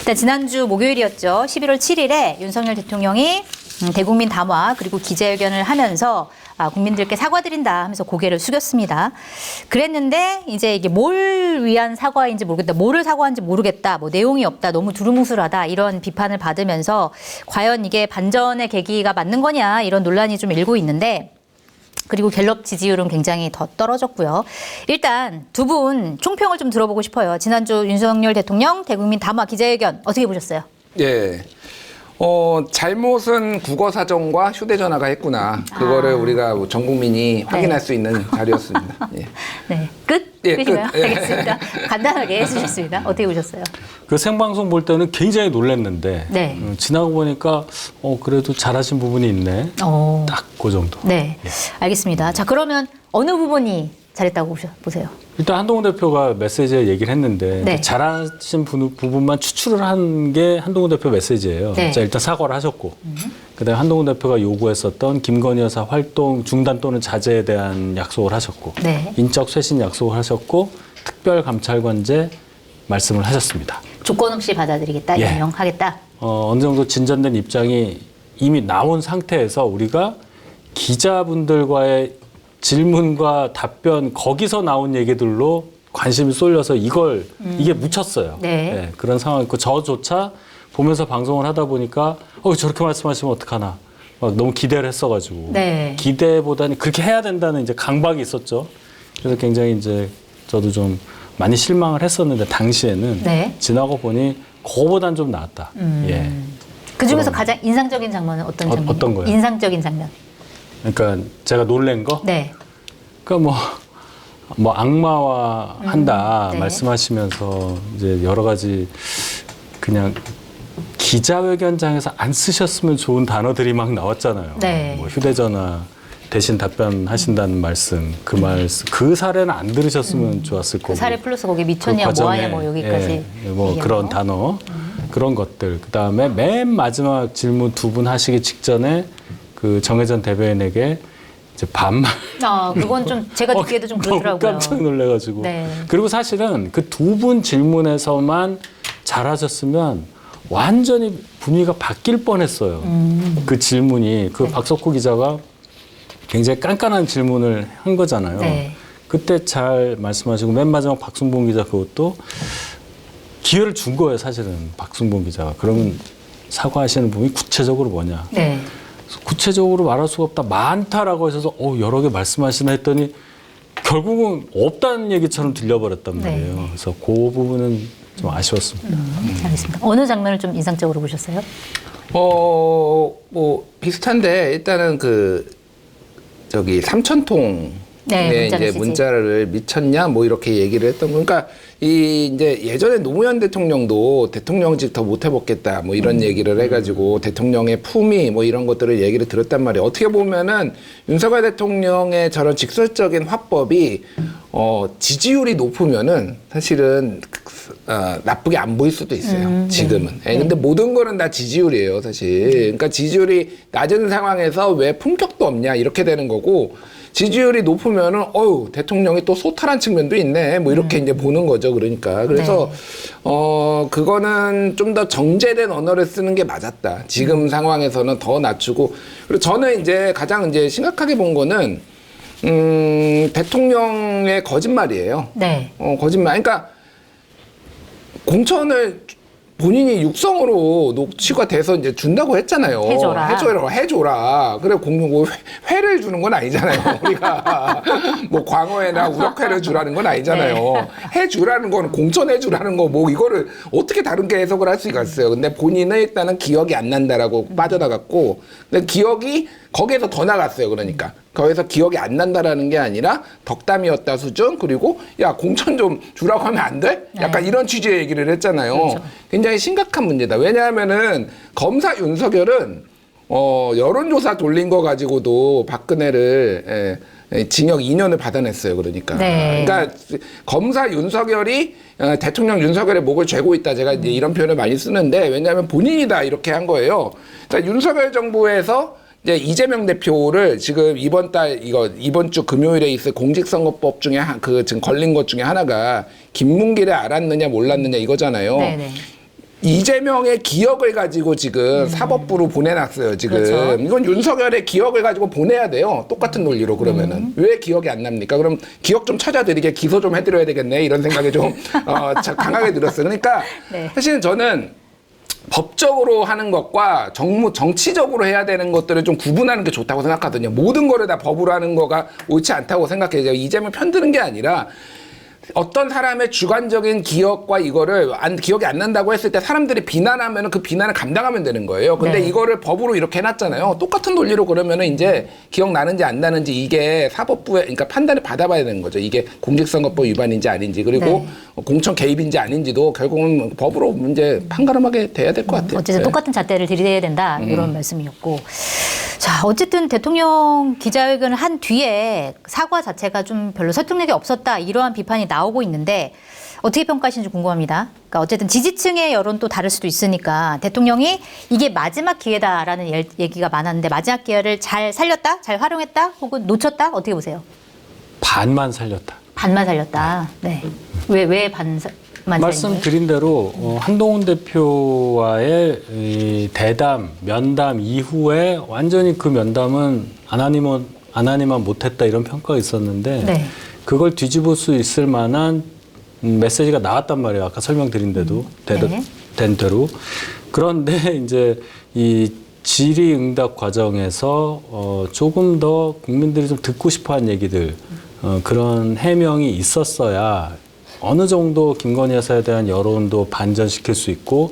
일단 지난주 목요일이었죠. 11월 7일에 윤석열 대통령이 대국민 담화 그리고 기자회견을 하면서 국민들께 사과드린다 하면서 고개를 숙였습니다. 그랬는데 이제 이게 뭘 위한 사과인지 모르겠다, 뭐를 사과한지 모르겠다, 뭐 내용이 없다, 너무 두루뭉술하다 이런 비판을 받으면서 과연 이게 반전의 계기가 맞는 거냐 이런 논란이 좀 일고 있는데, 그리고 갤럽 지지율은 굉장히 더 떨어졌고요. 일단 두 분 총평을 좀 들어보고 싶어요. 지난주 윤석열 대통령 대국민 담화 기자회견 어떻게 보셨어요? 예. 잘못은 국어사전과 휴대전화가 했구나. 그거를 우리가 전 국민이 확인할 수 있는 자리였습니다. 예. 네. 끝? 예, 끝이고요. 끝. 예. 알겠습니다. 간단하게 해주셨습니다. 어떻게 보셨어요? 그 생방송 볼 때는 굉장히 놀랐는데 네. 지나고 보니까 그래도 잘하신 부분이 있네. 딱 그 정도. 네. 예. 알겠습니다. 자, 그러면 어느 부분이 잘했다고 보세요? 일단 한동훈 대표가 메시지에 얘기를 했는데 네. 잘하신 부분만 추출을 한 게 한동훈 대표 메시지예요. 네. 자, 일단 사과를 하셨고 그다음에 한동훈 대표가 요구했었던 김건희 여사 활동 중단 또는 자제에 대한 약속을 하셨고 네. 인적 쇄신 약속을 하셨고 특별감찰관제 말씀을 하셨습니다. 조건 없이 받아들이겠다, 예. 임명하겠다. 어느 정도 진전된 입장이 이미 나온 상태에서 우리가 기자분들과의 질문과 답변 거기서 나온 얘기들로 관심이 쏠려서 이게 묻혔어요. 네. 네, 그런 상황이고 저조차 보면서 방송을 하다 보니까 저렇게 말씀하시면 어떡하나 막 너무 기대를 했어가지고 네. 기대보다는 그렇게 해야 된다는 이제 강박이 있었죠. 그래서 굉장히 이제 저도 좀 많이 실망을 했었는데 당시에는 네. 지나고 보니 그거보단 좀 나았다. 예. 그 중에서 가장 인상적인 장면은 어떤 장면? 어떤 거요? 인상적인 장면. 그러니까 제가 놀란 거? 네. 그러니까 뭐 악마화 한다 네. 말씀하시면서 이제 여러 가지 그냥 기자회견장에서 안 쓰셨으면 좋은 단어들이 막 나왔잖아요. 네. 뭐 휴대전화 대신 답변하신다는 말씀, 그 사례는 안 들으셨으면 좋았을 거고. 그 사례 플러스 거기 미쳤냐, 그 과정에, 뭐하냐, 뭐 여기까지. 뭐 얘기한 그런 거. 단어, 그런 것들. 그 다음에 맨 마지막 질문 두 분 하시기 직전에 그 정혜전 대변인에게 이제 반말. 그건 좀 제가 듣기에도 좀 너무 그렇더라고요. 깜짝 놀래가지고. 네. 그리고 사실은 그 두 분 질문에서만 잘하셨으면 완전히 분위기가 바뀔 뻔했어요. 그 질문이 그 박석호 기자가 굉장히 깐깐한 질문을 한 거잖아요. 네. 그때 잘 말씀하시고 맨 마지막 박순봉 기자 그것도 기회를 준 거예요. 사실은 박순봉 기자가. 그러면 사과하시는 부분이 구체적으로 뭐냐. 네. 구체적으로 말할 수가 없다. 많다라고 하셔서 여러 개 말씀하시나 했더니 결국은 없다는 얘기처럼 들려버렸단 말이에요. 네. 그래서 그 부분은 좀 아쉬웠습니다. 알겠습니다. 어느 장면을 좀 인상적으로 보셨어요? 뭐 비슷한데 일단은 삼천통에 네, 이제 문자를 미쳤냐 뭐 이렇게 얘기를 했던 거. 그러니까 이제 예전에 노무현 대통령도 대통령직 더 못 해먹겠다 뭐 이런 얘기를 해가지고 대통령의 품위 뭐 이런 것들을 얘기를 들었단 말이에요. 어떻게 보면은 윤석열 대통령의 저런 직설적인 화법이 지지율이 높으면은 사실은 나쁘게 안 보일 수도 있어요. 지금은. 네. 근데 모든 거는 다 지지율이에요, 사실. 그러니까 지지율이 낮은 상황에서 왜 품격도 없냐 이렇게 되는 거고, 지지율이 높으면은 대통령이 또 소탈한 측면도 있네 뭐 이렇게 이제 보는 거죠. 그러니까 그래서 그거는 좀 더 정제된 언어를 쓰는 게 맞았다. 지금 상황에서는 더 낮추고. 그리고 저는 이제 가장 이제 심각하게 본 거는 대통령의 거짓말이에요. 네. 거짓말. 그러니까 공천을 본인이 육성으로 녹취가 돼서 이제 준다고 했잖아요. 해줘라. 그래, 회를 주는 건 아니잖아요. 우리가 뭐 광어회나 우럭회를 주라는 건 아니잖아요. 네. 해주라는 건 공천해주라는 거 뭐 이거를 어떻게 다르게 해석을 할 수가 있어요. 근데 본인은 일단은 기억이 안 난다라고 빠져나갔고, 근데 기억이 거기에서 더 나갔어요. 그러니까. 거기서 기억이 안 난다라는 게 아니라 덕담이었다 수준, 그리고 야 공천 좀 주라고 하면 안 돼? 약간 네. 이런 취지의 얘기를 했잖아요. 그렇죠. 굉장히 심각한 문제다. 왜냐하면은 검사 윤석열은 여론조사 돌린 거 가지고도 박근혜를 징역 2년을 받아냈어요. 그러니까. 네. 그러니까 검사 윤석열이 대통령 윤석열의 목을 죄고 있다. 제가 이제 이런 표현을 많이 쓰는데, 왜냐하면 본인이 다 이렇게 한 거예요. 그러니까 윤석열 정부에서 이제 이재명 대표를 지금 이번 주 금요일에 있을 공직선거법 중에 지금 걸린 것 중에 하나가 김문기를 알았느냐 몰랐느냐 이거잖아요. 네네. 이재명의 기억을 가지고 지금 사법부로 보내놨어요. 지금 그렇죠. 이건 윤석열의 기억을 가지고 보내야 돼요. 똑같은 논리로 그러면은 왜 기억이 안 납니까? 그럼 기억 좀 찾아드리게 기소 좀 해드려야 되겠네 이런 생각이 좀 강하게 들었어요. 그러니까 네. 사실은 저는 법적으로 하는 것과 정치적으로 해야 되는 것들을 좀 구분하는 게 좋다고 생각하거든요. 모든 거를 다 법으로 하는 거가 옳지 않다고 생각해요. 이재명 편드는 게 아니라 어떤 사람의 주관적인 기억과 이거를 기억이 안 난다고 했을 때 사람들이 비난하면 그 비난을 감당하면 되는 거예요. 근데 네. 이거를 법으로 이렇게 해놨잖아요. 똑같은 논리로 그러면은 이제 기억 나는지 안 나는지 이게 사법부에 그러니까 판단을 받아봐야 되는 거죠. 이게 공직선거법 위반인지 아닌지 그리고 네. 공천 개입인지 아닌지도 결국은 법으로 문제 판가름하게 돼야 될 것 같아요. 어쨌든 네. 똑같은 잣대를 들이대야 된다 이런 말씀이었고 자 어쨌든 대통령 기자회견을 한 뒤에 사과 자체가 좀 별로 설득력이 없었다 이러한 비판이 나오고 있는데 어떻게 평가하시는지 궁금합니다. 그러니까 어쨌든 지지층의 여론도 다를 수도 있으니까 대통령이 이게 마지막 기회다라는 얘기가 많았는데 마지막 기회를 잘 살렸다, 잘 활용했다, 혹은 놓쳤다 어떻게 보세요? 반만 살렸다. 반만 살렸다. 네. 왜 반만 살린 말씀드린 대로 한동훈 대표와의 이 대담, 면담 이후에 완전히 그 면담은 안 하니만 못했다 이런 평가가 있었는데 네. 그걸 뒤집을 수 있을 만한 메시지가 나왔단 말이에요. 아까 설명드린 대로 네. 된 대로. 그런데 이제 이 질의응답 과정에서 조금 더 국민들이 좀 듣고 싶어한 얘기들 그런 해명이 있었어야 어느 정도 김건희 여사에 대한 여론도 반전시킬 수 있고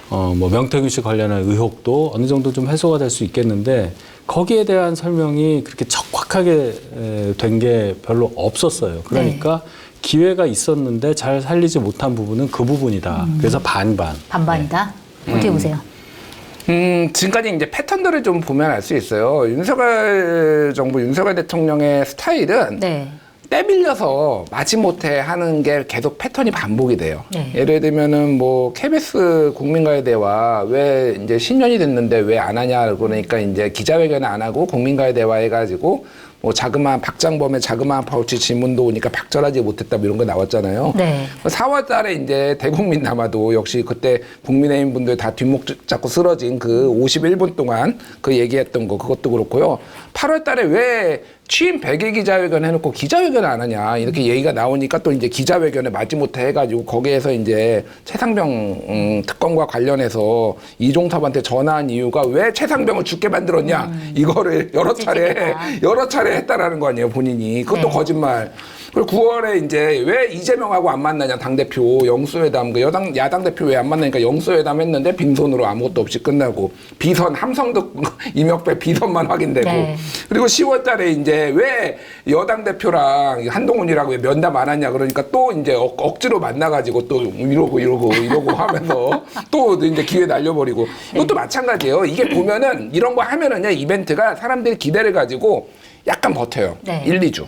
뭐 명태균 씨 관련한 의혹도 어느 정도 좀 해소가 될 수 있겠는데 거기에 대한 설명이 그렇게 적확하게 된 게 별로 없었어요. 그러니까 기회가 있었는데 잘 살리지 못한 부분은 그 부분이다. 그래서 반반. 반반이다. 어떻게 보세요? 지금까지 이제 패턴들을 좀 보면 알 수 있어요. 윤석열 정부, 윤석열 대통령의 스타일은 네. 떼밀려서 마지못해 하는 게 계속 패턴이 반복이 돼요. 네. 예를 들면은 뭐 KBS 국민과의 대화 왜 이제 10년이 됐는데 왜 안 하냐 그러니까 이제 기자회견을 안 하고 국민과의 대화 해가지고 뭐 자그마한 박장범의 자그마한 파우치 질문도 오니까 박절하지 못했다 뭐 이런 거 나왔잖아요. 네. 4월 달에 이제 대국민 남아도 역시 그때 국민의힘 분들 다 뒷목 잡고 쓰러진 그 51분 동안 그 얘기했던 거 그것도 그렇고요. 8월 달에 왜 취임 100일 기자회견 해놓고 기자회견을 안 하냐 이렇게 얘기가 나오니까 또 이제 기자회견을 마지못해 해가지고 거기에서 이제 최상병 특검과 관련해서 이종섭한테 전화한 이유가 왜 최상병을 죽게 만들었냐 이거를 여러 차례 했다라는 거 아니에요 본인이 그것도 네. 거짓말. 그리고 9월에 이제 왜 이재명하고 안 만나냐 당대표 영수회담 그 야당 대표 왜 안 만나니까 영수회담 했는데 빈손으로 아무것도 없이 끝나고 비선 함성득 이명박 비선만 확인되고 네. 그리고 10월 달에 이제 왜 여당 대표랑 한동훈이라고 왜 면담 안 하냐 그러니까 또 이제 억지로 만나가지고 또 이러고 하면서 또 이제 기회 날려버리고 이것도 마찬가지예요. 이게 보면은 이런 거 하면은요 이벤트가 사람들이 기대를 가지고 약간 버텨요. 네. 1, 2주.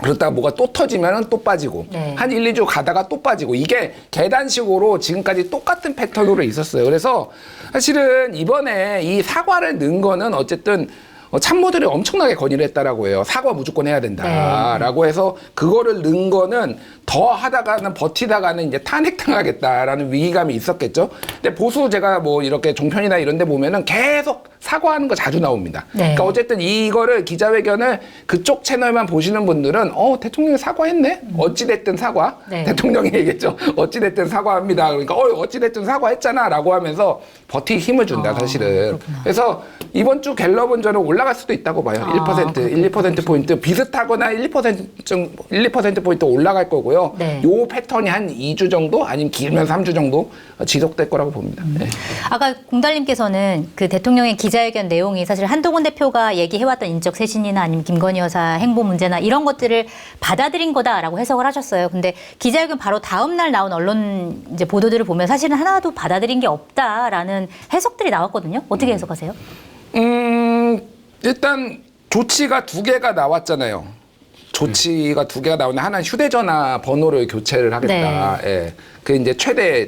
그러다가 뭐가 또 터지면 또 빠지고 네. 한 1, 2주 가다가 또 빠지고 이게 계단식으로 지금까지 똑같은 패턴으로 있었어요. 그래서 사실은 이번에 이 사과를 넣은 거는 어쨌든 참모들이 엄청나게 건의를 했다라고 해요. 사과 무조건 해야 된다라고 해서 그거를 넣은 거는 더 하다가는 버티다가는 이제 탄핵당하겠다라는 위기감이 있었겠죠. 근데 보수 제가 뭐 이렇게 종편이나 이런 데 보면은 계속 사과하는 거 자주 나옵니다. 네. 그러니까 어쨌든 이거를 기자회견을 그쪽 채널만 보시는 분들은 대통령이 사과했네? 어찌됐든 사과. 네. 대통령이 얘기했죠. 어찌됐든 사과합니다. 그러니까 어찌됐든 사과했잖아 라고 하면서 버티기 힘을 준다 사실은. 그래서 이번 주 갤럽은 저는 올라갈 수도 있다고 봐요. 1%, 1, 2%포인트 비슷하거나 1~2%포인트 올라갈 거고요. 네. 요 패턴이 한 2주 정도 아니면 길면 3주 정도 지속될 거라고 봅니다. 네. 아까 공달님께서는 그 대통령의 기자회견 내용이 사실 한동훈 대표가 얘기해왔던 인적 쇄신이나 아니면 김건희 여사 행보 문제나 이런 것들을 받아들인 거다라고 해석을 하셨어요. 근데 기자회견 바로 다음 날 나온 언론 이제 보도들을 보면 사실은 하나도 받아들인 게 없다라는 해석들이 나왔거든요. 어떻게 해석하세요? 일단 조치가 2개가 나왔잖아요. 조치가 2개가 나오는데 하나는 휴대전화 번호를 교체를 하겠다. 네. 예. 그 이제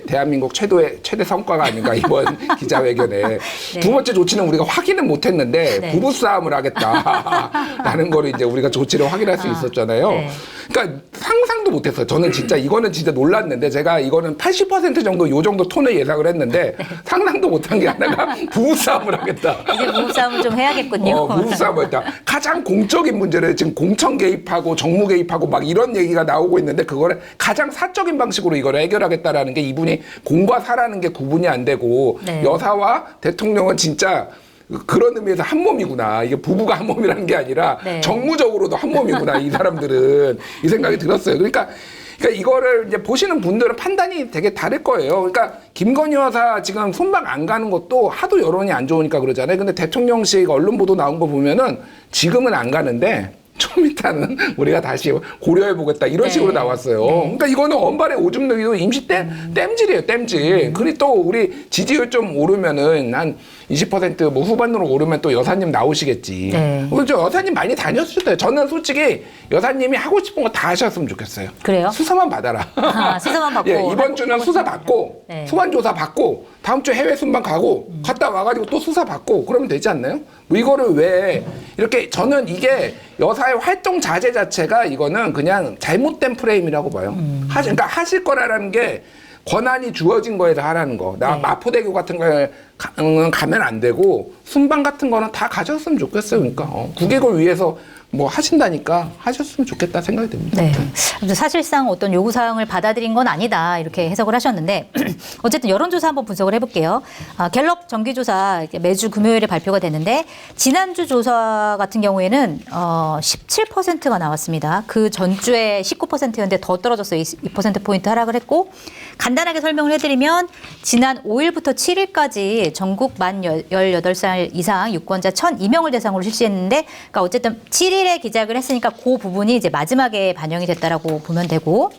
대한민국 최대 성과가 아닌가 이번 기자회견에. 두 번째 조치는 우리가 확인은 못했는데 네. 부부싸움을 하겠다라는 거를 이제 우리가 조치를 확인할 수 있었잖아요. 네. 그러니까 상상도 못했어요. 저는 진짜 이거는 진짜 놀랐는데 제가 이거는 80% 정도 요 정도 톤을 예상을 했는데 상상도 못한 게 하나가 부부싸움을 하겠다. 이제 부부싸움을 좀 해야겠군요. 부부싸움을 했다. 가장 공적인 문제를 지금 공천 개입하고 정무 개입하고 막 이런 얘기가 나오고 있는데 그거를 가장 사적인 방식으로 이걸 해결하겠다라는 게 이분이 공과 사라는 게 구분이 안 되고 네. 여사와 대통령은 진짜 그런 의미에서 한 몸이구나. 이게 부부가 한 몸이라는 게 아니라 네. 정무적으로도 한 몸이구나. 이 사람들은 이 생각이 들었어요. 그러니까 이거를 이제 보시는 분들은 판단이 되게 다를 거예요. 그러니까 김건희 여사 지금 손박 안 가는 것도 하도 여론이 안 좋으니까 그러잖아요. 근데 대통령실 언론 보도 나온 거 보면은 지금은 안 가는데 좀 이따는 우리가 다시 고려해보겠다 이런 네. 식으로 나왔어요. 네. 그러니까 이거는 언발의 오줌 누기도 임시 땜질이에요, 땜질. 그리고 또 우리 지지율 좀 오르면은 한 20%뭐 후반으로 오르면 또 여사님 나오시겠지. 네. 그렇죠. 여사님 많이 다녔을 때 저는 솔직히 여사님이 하고 싶은 거 다 하셨으면 좋겠어요. 그래요? 수사만 받아라. 아, 수사만 받고. 예, 이번 주는 수사 받고 네. 소환 조사 받고 다음 주 해외 순방 가고 갔다 와가지고 또 수사 받고 그러면 되지 않나요? 뭐 이거를 왜 이렇게 저는 이게 여사의 활동 자제 자체가 이거는 그냥 잘못된 프레임이라고 봐요. 그러니까 하실 거라는 게 권한이 주어진 거에서 하라는 거. 나 네. 마포대교 같은 거에 가면 안 되고 순방 같은 거는 다 가졌으면 좋겠어요. 그러니까 국익을 위해서 뭐 하신다니까 하셨으면 좋겠다 생각이 듭니다. 네. 사실상 어떤 요구사항을 받아들인 건 아니다 이렇게 해석을 하셨는데 어쨌든 여론조사 한번 분석을 해볼게요. 갤럽 정기조사 매주 금요일에 발표가 되는데 지난주 조사 같은 경우에는 17%가 나왔습니다. 그 전주에 19%였는데 더 떨어졌어요. 2%포인트 하락을 했고 간단하게 설명을 해드리면 지난 5일부터 7일까지 전국 만 18살 이상 유권자 1,002명을 대상으로 실시했는데 그러니까 어쨌든 7일에 기작을 했으니까 그 부분이 이제 마지막에 반영이 됐다라고 보면 되고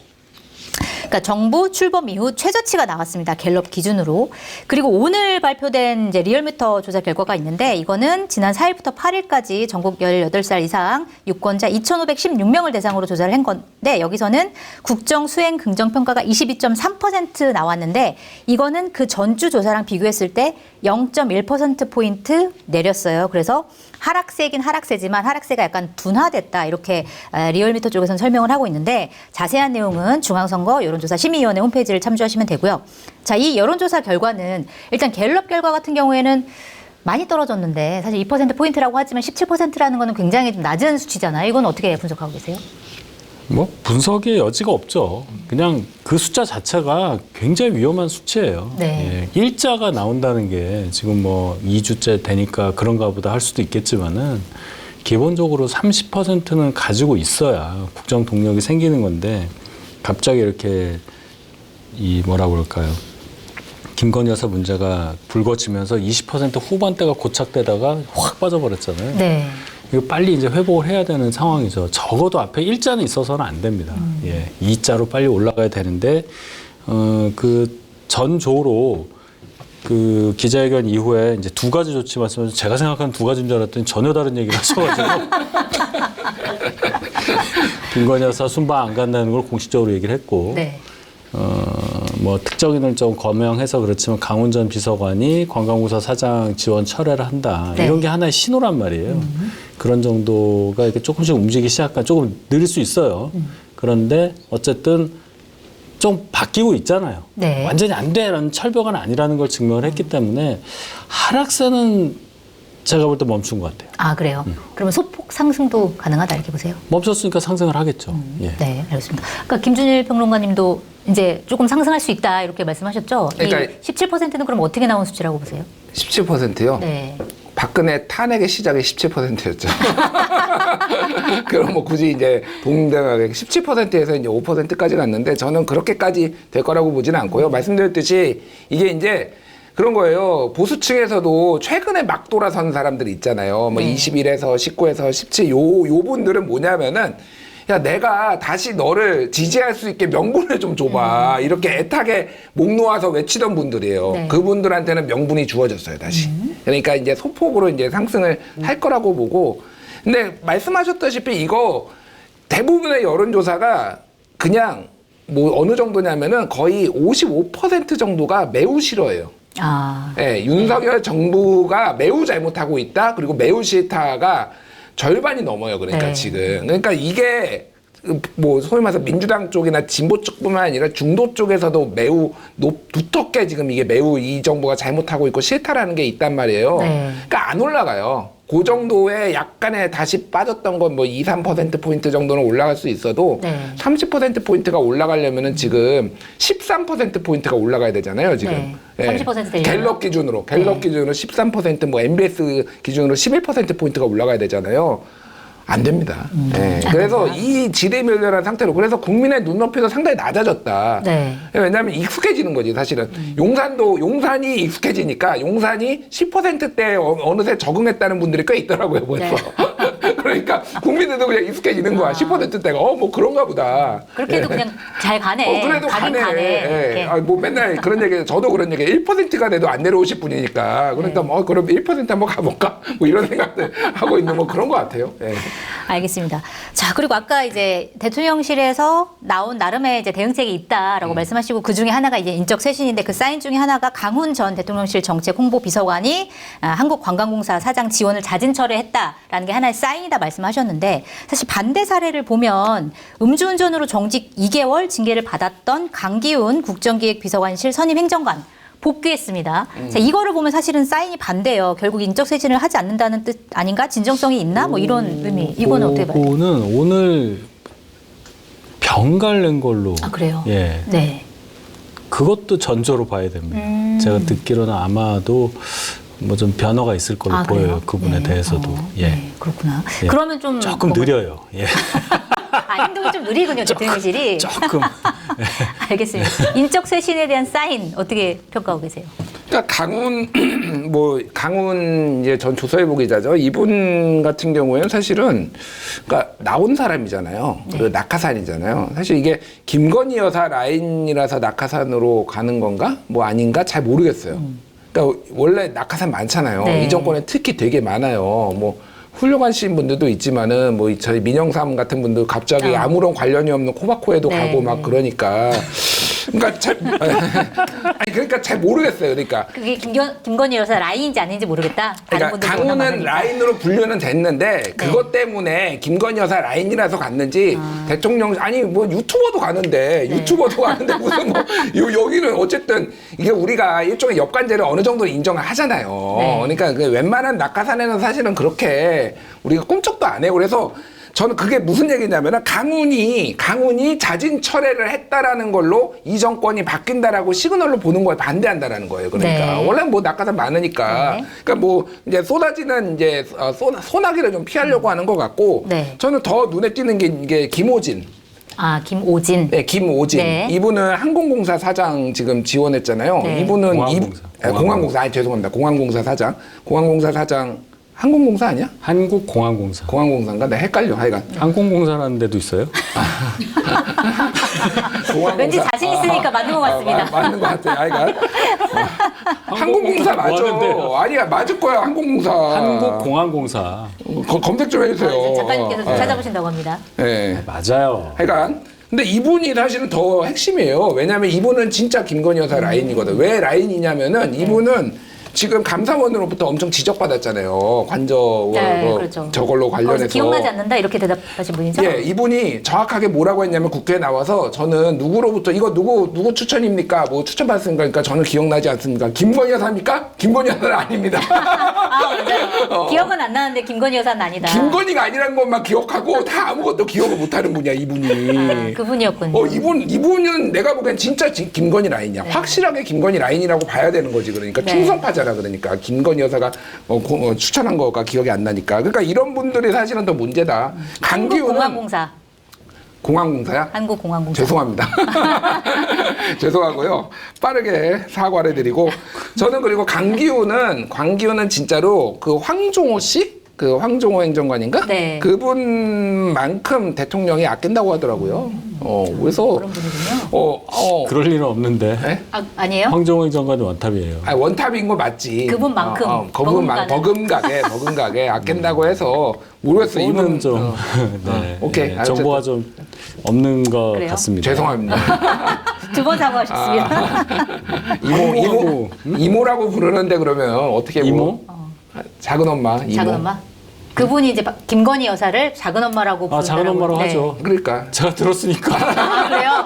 그러니까 정부 출범 이후 최저치가 나왔습니다. 갤럽 기준으로. 그리고 오늘 발표된 이제 리얼미터 조사 결과가 있는데 이거는 지난 4일부터 8일까지 전국 18살 이상 유권자 2,516명을 대상으로 조사를 한 건데 여기서는 국정 수행 긍정 평가가 22.3% 나왔는데 이거는 그 전주 조사랑 비교했을 때 0.1%포인트 내렸어요. 그래서 하락세긴 하락세지만 하락세가 약간 둔화됐다 이렇게 리얼미터 쪽에서는 설명을 하고 있는데 자세한 내용은 중앙선거 여론조사 심의위원회 홈페이지를 참조하시면 되고요. 자, 이 여론조사 결과는 일단 갤럽 결과 같은 경우에는 많이 떨어졌는데 사실 2%포인트라고 하지만 17%라는 거는 굉장히 좀 낮은 수치잖아요. 이건 어떻게 분석하고 계세요? 뭐 분석의 여지가 없죠. 그냥 그 숫자 자체가 굉장히 위험한 수치예요. 네. 예, 일자가 나온다는 게 지금 뭐 2주째 되니까 그런가 보다 할 수도 있겠지만은 기본적으로 30%는 가지고 있어야 국정 동력이 생기는 건데 갑자기 이렇게 이 뭐라 그럴까요? 김건희 여사 문제가 불거지면서 20% 후반대가 고착되다가 확 빠져버렸잖아요. 네. 이거 빨리 이제 회복을 해야 되는 상황이죠. 적어도 앞에 일자는 있어서는 안 됩니다. 예, 2자로 빨리 올라가야 되는데 그 전조로 그 기자회견 이후에 이제 두 가지 조치 말씀하셔서 제가 생각하는 두 가지인 줄 알았더니 전혀 다른 얘기를 하셔가지고 김건희 여사 순방 안 간다는 걸 공식적으로 얘기를 했고 네. 뭐 특정인을 좀 거명해서 그렇지만 강훈전 비서관이 관광부서 사장 지원 철회를 한다. 네. 이런 게 하나의 신호란 말이에요. 그런 정도가 이렇게 조금씩 움직이기 시작한 조금 느릴 수 있어요. 그런데 어쨌든 좀 바뀌고 있잖아요. 네. 완전히 안 되는 철벽은 아니라는 걸 증명을 했기 때문에 하락세는 제가 볼 때 멈춘 것 같아요. 아, 그래요? 그러면 소폭 상승도 가능하다 이렇게 보세요? 멈췄으니까 상승을 하겠죠. 예. 네, 알겠습니다. 그러니까 김준일 평론가님도 이제 조금 상승할 수 있다 이렇게 말씀하셨죠? 그러니까 이 17%는 그럼 어떻게 나온 수치라고 보세요? 17%요? 네. 박근혜 탄핵의 시작이 17%였죠. 그럼 뭐 굳이 이제 동등하게 17%에서 이제 5%까지 갔는데 저는 그렇게까지 될 거라고 보지는 않고요. 말씀드렸듯이 이게 이제 그런 거예요. 보수층에서도 최근에 막 돌아선 사람들이 있잖아요. 뭐 21에서 19에서 17 요 분들은 뭐냐면은 야, 내가 다시 너를 지지할 수 있게 명분을 좀 줘봐. 이렇게 애타게 목 놓아서 외치던 분들이에요. 네. 그분들한테는 명분이 주어졌어요, 다시. 그러니까 이제 소폭으로 이제 상승을 할 거라고 보고. 근데 말씀하셨다시피 이거 대부분의 여론조사가 그냥 뭐 어느 정도냐면은 거의 55% 정도가 매우 싫어해요. 예, 윤석열 정부가 매우 잘못하고 있다. 그리고 매우 싫다가 절반이 넘어요. 그러니까 네. 지금. 그러니까 이게 뭐 소위 말해서 민주당 쪽이나 진보 쪽뿐만 아니라 중도 쪽에서도 매우 두텁게 지금 이게 매우 이 정부가 잘못하고 있고 싫다라는 게 있단 말이에요. 네. 그러니까 안 올라가요. 그 정도의 약간의 다시 빠졌던 건 뭐 2, 3%포인트 정도는 올라갈 수 있어도 네. 30%포인트가 올라가려면은 지금 13%포인트가 올라가야 되잖아요, 지금. 네. 30% 되려면. 갤럽 기준으로. 갤럽 기준으로 13%, 뭐 MBS 기준으로 11%포인트가 올라가야 되잖아요. 안 됩니다. 예. 그래서 이 지대멸렬한 상태로 그래서 국민의 눈높이도 상당히 낮아졌다. 네. 왜냐하면 익숙해지는 거지 사실은. 용산이 익숙해지니까 용산이 10%대 어느새 적응했다는 분들이 꽤 있더라고요 벌써. 그러니까 국민들도 그냥 익숙해지는 거야. 10%대가 뭐 그런가 보다. 그렇게 해도 예. 그냥 잘 가네. 그래도 가긴 가네. 가네. 예. 뭐 맨날 그런 얘기, 저도 그런 얘기. 1%가 돼도 안 내려오실 분이니까. 그러니까 뭐 그럼 1% 한번 가볼까? 뭐 이런 생각들 하고 있는 뭐 그런 것 같아요. 예. 알겠습니다. 자, 그리고 아까 이제 대통령실에서 나온 나름의 이제 대응책이 있다라고 말씀하시고 그 중에 하나가 이제 인적 쇄신인데 그 사인 중에 하나가 강훈 전 대통령실 정책 홍보 비서관이 한국관광공사 사장 지원을 자진 철회했다라는 게 하나의 사인이다 말씀하셨는데 사실 반대 사례를 보면 음주운전으로 정직 2개월 징계를 받았던 강기훈 국정기획비서관실 선임 행정관 복귀했습니다. 자, 이거를 보면 사실은 사인이 반대예요. 결국 인적 쇄신을 하지 않는다는 뜻 아닌가? 진정성이 있나? 뭐 이런 의미. 이거는 어떻게 봐요? 그거는 오늘 병갈 낸 걸로. 아, 그래요? 예. 네. 그것도 전조로 봐야 됩니다. 제가 듣기로는 아마도 뭐 좀 변화가 있을 걸로 보여요. 그래요? 그 부분에 네. 대해서도. 예. 네, 그렇구나. 예. 그러면 좀 조금 느려요. 예. 행동이 좀 느리군요, 대통령실이. 조금. 알겠습니다. 인적 쇄신에 대한 사인 어떻게 평가하고 계세요? 그러니까 강훈 이제 전 조선일보 기자죠. 이분 같은 경우에는 사실은 그러니까 나온 사람이잖아요. 그리고 낙하산이잖아요. 사실 이게 김건희 여사 라인이라서 낙하산으로 가는 건가? 뭐 아닌가? 잘 모르겠어요. 그러니까 원래 낙하산 많잖아요. 네. 이 정권에 특히 되게 많아요. 뭐 훌륭하신 분들도 있지만은 뭐 저희 민영삼 같은 분들 갑자기 아무런 관련이 없는 코바코에도 네, 가고 막 네. 그러니까 그러니까 잘 모르겠어요. 그러니까 그게 김건희 여사 라인인지 아닌지 모르겠다. 다른 그러니까 분들도 강훈은 워낙 많으니까. 라인으로 분류는 됐는데 그것 때문에 김건희 여사 라인이라서 갔는지 대통령 뭐 유튜버도 가는데 무슨 뭐 여기는 어쨌든 이게 우리가 일종의 역관제를 어느 정도 인정을 하잖아요. 네. 그러니까 그 웬만한 낙하산에는 사실은 그렇게 우리가 꼼짝도 안 해요. 그래서 저는 그게 무슨 얘기냐면은 강훈이 자진 철회를 했다라는 걸로 이 정권이 바뀐다라고 시그널로 보는 거에 반대한다라는 거예요. 그러니까 네. 원래 뭐 낙하산 많으니까 네. 그러니까 뭐 이제 쏟아지는 이제 소나기를 좀 피하려고 하는 것 같고 네. 저는 더 눈에 띄는 게 이게 김오진. 김오진. 네, 김오진. 네. 이분은 항공공사 사장 지금 지원했잖아요. 네. 이분은 공항공사. 죄송합니다. 공항공사 사장. 항공공사 아니야? 한국공항공사. 공항공사인가? 내가 헷갈려, 하여간. 항공공사라는 데도 있어요? 공항공사. 왠지 자신 있으니까 맞는 것 같습니다. 맞는 것 같아요, 하여간. 항공공사 맞아. 뭐 하는데요? 아니야, 맞을 거야, 항공공사. 한국공항공사. 검색 좀 해주세요. 작가님께서 좀 찾아보신다고 합니다. 네. 맞아요. 하여간. 근데 이분이 사실은 더 핵심이에요. 왜냐하면 이분은 진짜 김건희 여사 라인이거든. 왜 라인이냐면은 이분은 지금 감사원으로부터 엄청 지적받았잖아요. 그렇죠. 저걸로 관련해서. 기억나지 않는다 이렇게 대답하신 분이죠? 예, 이분이 정확하게 뭐라고 했냐면 국회에 나와서 저는 누구로부터 이거 누구 추천입니까? 뭐 추천받았습니까? 그러니까 저는 기억나지 않습니까? 김건희 여사입니까? 김건희 여사는 아닙니다. 맞아요. 기억은 안 나는데 김건희 여사는 아니다. 김건희가 아니라는 것만 기억하고 다 아무것도 기억을 못하는 분이야, 이분이. 그분이었군요. 이분은 내가 보기엔 진짜 김건희 라인이야. 확실하게 김건희 라인이라고 봐야 되는 거지. 그러니까 충성파잖아. 그러니까 김건희 여사가 추천한 거가 기억이 안 나니까. 그러니까 이런 분들이 사실은 더 문제다. 강기훈은 공항공사야? 한국공항공사. 죄송합니다. 죄송하고요. 빠르게 사과를 드리고 저는 그리고 광기훈은 진짜로 그 황종호 씨? 그 황종호 행정관인가? 네. 그분만큼 대통령이 아낀다고 하더라고요. 그래서 그런 분이군요. 그럴 일은 없는데. 네? 아니에요? 황정호 장관은 원탑이에요. 아니, 원탑인 거 맞지. 그분만큼 버금가게 아낀다고 해서 모르겠어. 이분은 좀 네, 오케이. 네, 정보가 좀 없는 것 그래요? 같습니다. 죄송합니다. 2번 사과하셨습니다. 이모라고 부르는데 그러면 어떻게 이모? 작은 엄마. 이모. 작은 엄마? 그분이 이제 김건희 여사를 작은 엄마라고 부른다고. 작은 엄마로 네. 하죠. 그러니까 제가 들었으니까. 아, 그래요?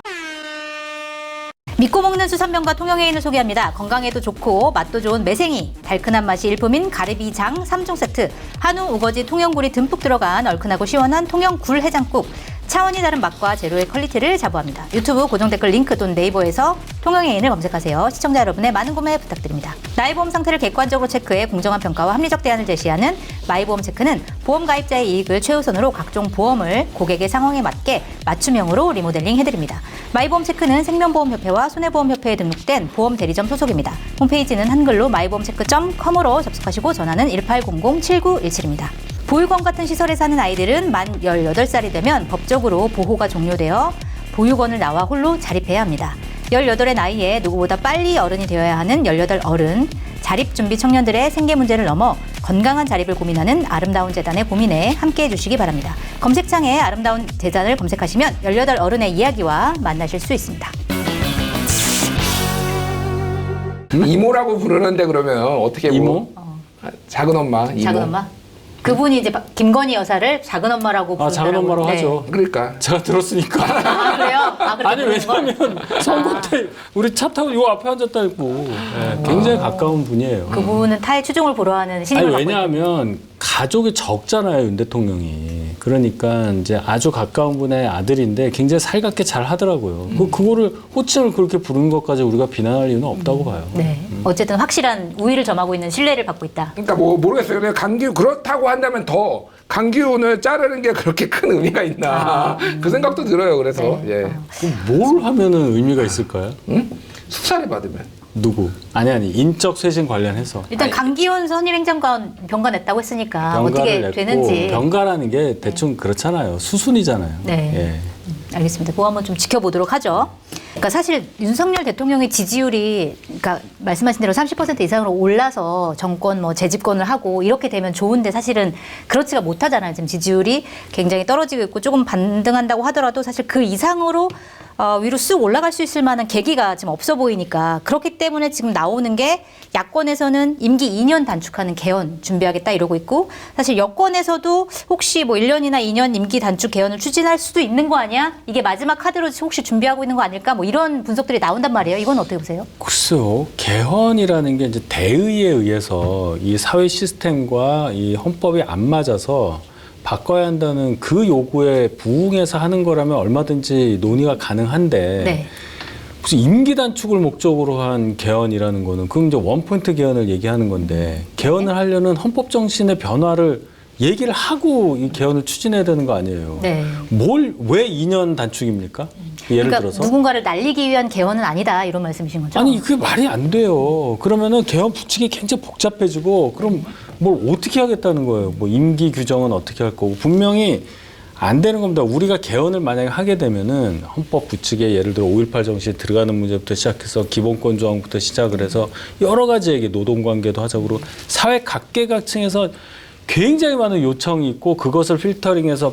믿고 먹는 수산면과 통영해인을 소개합니다. 건강에도 좋고 맛도 좋은 매생이, 달큰한 맛이 일품인 가리비장 3종 세트, 한우, 우거지, 통영굴이 듬뿍 들어간 얼큰하고 시원한 통영굴 해장국, 차원이 다른 맛과 재료의 퀄리티를 자부합니다. 유튜브 고정 댓글 링크 또는 네이버에서 통영해인을 검색하세요. 시청자 여러분의 많은 구매 부탁드립니다. 나의 보험 상태를 객관적으로 체크해 공정한 평가와 합리적 대안을 제시하는 마이보험 체크는 보험 가입자의 이익을 최우선으로 각종 보험을 고객의 상황에 맞게 맞춤형으로 리모델링 해드립니다. 마이보험 체크는 생명보험협회와 손해보험협회에 등록된 보험 대리점 소속입니다. 홈페이지는 한글로 마이보험체크.com으로 접속하시고 전화는 1800-7917입니다. 보육원 같은 시설에 사는 아이들은 만 18살이 되면 법적으로 보호가 종료되어 보육원을 나와 홀로 자립해야 합니다. 18의 나이에 누구보다 빨리 어른이 되어야 하는 18 어른, 자립준비 청년들의 생계 문제를 넘어 건강한 자립을 고민하는 아름다운 재단의 고민에 함께해 주시기 바랍니다. 검색창에 아름다운 재단을 검색하시면 18 어른의 이야기와 만나실 수 있습니다. 이모라고 부르는데 그러면 어떻게 이모? 작은 엄마. 이모. 작은 엄마? 그분이 이제 김건희 여사를 작은 엄마라고 부른다고. 작은 엄마로 네. 하죠. 그러니까 제가 들었으니까. 아, 그래요? 그렇게 아니 부르는 거? 왜냐면 선거 때 우리 차 타고 요 앞에 앉았다 있고 굉장히 가까운 분이에요. 그분은 타의 추종을 보러 하는 신임을 아니 받고 왜냐하면 가족이 적잖아요, 윤 대통령이. 그러니까 이제 아주 가까운 분의 아들인데 굉장히 살갑게 잘 하더라고요. 그거를 호칭을 그렇게 부르는 것까지 우리가 비난할 이유는 없다고 봐요. 네. 어쨌든 확실한 우위를 점하고 있는 신뢰를 받고 있다. 그러니까 모르겠어요. 근데 강기훈 그렇다고 한다면 더 강기훈을 자르는 게 그렇게 큰 의미가 있나 그 생각도 들어요. 그래서 네. 그럼 뭘 하면은 의미가 있을까요? 응? 수사를 받으면. 누구? 아니 인적 쇄신 관련해서 일단 강기훈 선임행정관 병가냈다고 했으니까 어떻게 병가를 되는지. 냈고 병가라는 게 대충 그렇잖아요. 수순이잖아요. 네. 예. 알겠습니다. 그거 한번 좀 지켜보도록 하죠. 그러니까 사실 윤석열 대통령의 지지율이 그러니까 말씀하신 대로 30% 이상으로 올라서 정권 뭐 재집권을 하고 이렇게 되면 좋은데 사실은 그렇지가 못하잖아요. 지금 지지율이 굉장히 떨어지고 있고 조금 반등한다고 하더라도 사실 그 이상으로 위로 쑥 올라갈 수 있을 만한 계기가 지금 없어 보이니까 그렇기 때문에 지금 나오는 게 야권에서는 임기 2년 단축하는 개헌 준비하겠다 이러고 있고 사실 여권에서도 혹시 뭐 1년이나 2년 임기 단축 개헌을 추진할 수도 있는 거 아니야? 이게 마지막 카드로 혹시 준비하고 있는 거 아닐까? 뭐 이런 분석들이 나온단 말이에요. 이건 어떻게 보세요? 글쎄요. 개헌이라는 게 이제 대의에 의해서 이 사회 시스템과 이 헌법이 안 맞아서 바꿔야 한다는 그 요구에 부응해서 하는 거라면 얼마든지 논의가 가능한데 네. 무슨 임기 단축을 목적으로 한 개헌이라는 거는 그럼 이제 원포인트 개헌을 얘기하는 건데 개헌을 하려는 헌법 정신의 변화를 얘기를 하고 이 개헌을 추진해야 되는 거 아니에요. 네. 왜 2년 단축입니까? 예를 그러니까 들어서. 누군가를 날리기 위한 개헌은 아니다 이런 말씀이신 거죠? 아니 그게 말이 안 돼요. 그러면은 개헌 부칙이 굉장히 복잡해지고 그럼 뭘 어떻게 하겠다는 거예요. 뭐 임기 규정은 어떻게 할 거고 분명히 안 되는 겁니다. 우리가 개헌을 만약에 하게 되면은 헌법 부칙에 예를 들어 5.18 정신에 들어가는 문제부터 시작해서 기본권 조항부터 시작을 해서 여러 가지 얘기 노동관계도 하자고 그러고 사회 각계각층에서 굉장히 많은 요청이 있고 그것을 필터링해서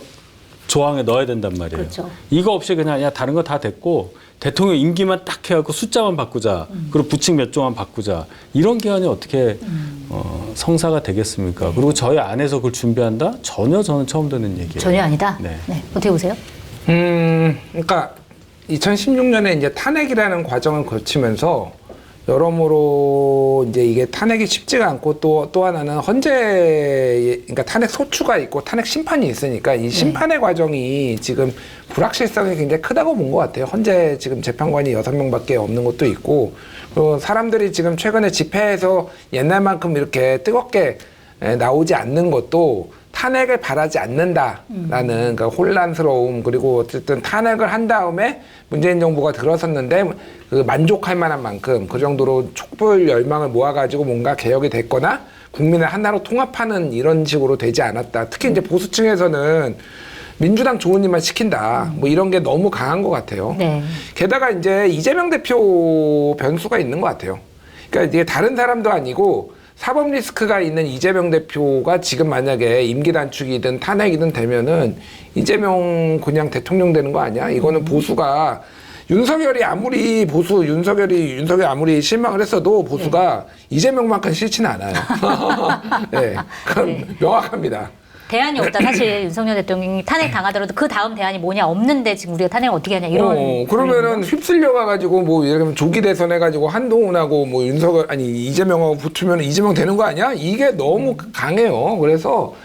조항에 넣어야 된단 말이에요. 그렇죠. 이거 없이 그냥 야 다른 거 다 됐고 대통령 임기만 딱 해갖고 숫자만 바꾸자. 그리고 부칙 몇 조만 바꾸자. 이런 개헌이 어떻게 성사가 되겠습니까? 그리고 저희 안에서 그걸 준비한다? 전혀 저는 처음 듣는 얘기예요. 전혀 아니다? 네. 어떻게 보세요? 그러니까 2016년에 이제 탄핵이라는 과정을 거치면서 여러모로 이제 이게 탄핵이 쉽지가 않고 또 하나는 헌재 그러니까 탄핵 소추가 있고 탄핵 심판이 있으니까 이 심판의 과정이 지금 불확실성이 굉장히 크다고 본 것 같아요. 헌재 지금 재판관이 6명밖에 없는 것도 있고 사람들이 지금 최근에 집회에서 옛날만큼 이렇게 뜨겁게 나오지 않는 것도 탄핵을 바라지 않는다라는 그러니까 혼란스러움 그리고 어쨌든 탄핵을 한 다음에 문재인 정부가 들어섰는데 그 만족할 만한 만큼 그 정도로 촛불 열망을 모아가지고 뭔가 개혁이 됐거나 국민을 하나로 통합하는 이런 식으로 되지 않았다. 특히 이제 보수층에서는 민주당 좋은 일만 시킨다. 뭐 이런 게 너무 강한 것 같아요. 네. 게다가 이제 이재명 대표 변수가 있는 것 같아요. 그러니까 이게 다른 사람도 아니고 사법 리스크가 있는 이재명 대표가 지금 만약에 임기 단축이든 탄핵이든 되면은 이재명 그냥 대통령 되는 거 아니야? 이거는 보수가 윤석열이 아무리 아무리 실망을 했어도 보수가 이재명만큼 싫지는 않아요. 네, 그건 명확합니다. 대안이 없다. 사실 윤석열 대통령이 탄핵 당하더라도 그 다음 대안이 뭐냐 없는데 지금 우리가 탄핵을 어떻게 하냐 이런. 그러면은 휩쓸려 가지고 뭐 예를 들면 조기 대선 해가지고 한동훈하고 뭐 이재명하고 붙으면 이재명 되는 거 아니야? 이게 너무 강해요. 그래서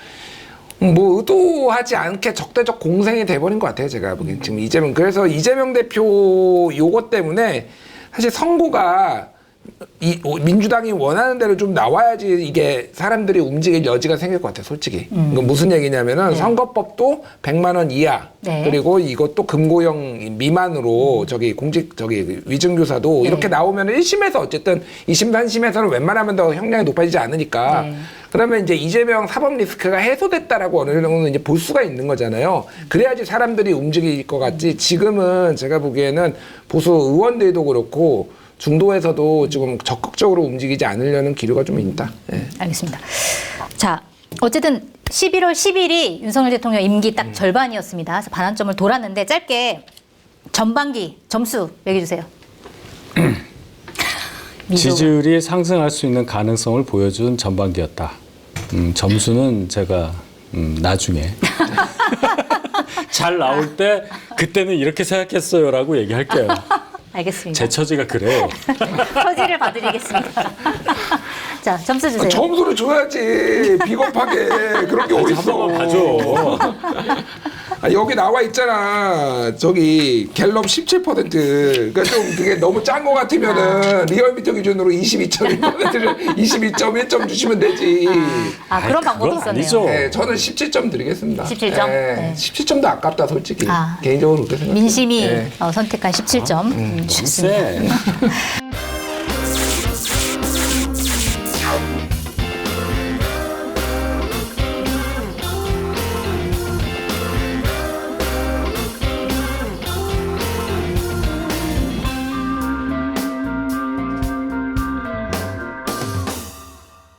뭐 의도하지 않게 적대적 공생이 돼버린 것 같아요. 제가 보기엔 지금 그래서 이재명 대표 요것 때문에 사실 선거가 민주당이 원하는 대로 좀 나와야지 이게 사람들이 움직일 여지가 생길 것 같아요, 솔직히. 이건 무슨 얘기냐면은 선거법도 100만 원 이하, 네. 그리고 이것도 금고형 미만으로 위증교사도 이렇게 나오면 1심에서 어쨌든 2심, 3심에서는 웬만하면 더 형량이 높아지지 않으니까. 네. 그러면 이제 이재명 사법 리스크가 해소됐다라고 어느 정도는 이제 볼 수가 있는 거잖아요. 그래야지 사람들이 움직일 것 같지. 지금은 제가 보기에는 보수 의원들도 그렇고 중도에서도 지금 적극적으로 움직이지 않으려는 기류가 좀 있다. 예. 알겠습니다. 자, 어쨌든 11월 10일이 윤석열 대통령 임기 딱 절반이었습니다. 그래서 반환점을 돌았는데 짧게 전반기 점수 매겨주세요. 지지율이 상승할 수 있는 가능성을 보여준 전반기였다. 점수는 제가 나중에 잘 나올 때 그때는 이렇게 생각했어요라고 얘기할게요. 알겠습니다. 제 처지가 그래요. 처지를 봐드리겠습니다. 자, 점수 주세요. 점수를 줘야지. 비겁하게. 그런 게 어딨어. 한번 봐줘. 여기 나와 있잖아. 저기 갤럽 17%. 그러니까 좀 그게 너무 짠 거 같으면은 리얼미터 기준으로 22.1%를 22.1점 주시면 되지. 그런 방법이 그건 있었네요. 아니죠. 네, 저는 17점 드리겠습니다. 17점? 네, 네. 17점도 아깝다, 솔직히. 개인적으로 그렇게 생각해요. 민심이 네. 선택한 17점 주셨습니다. 쎄.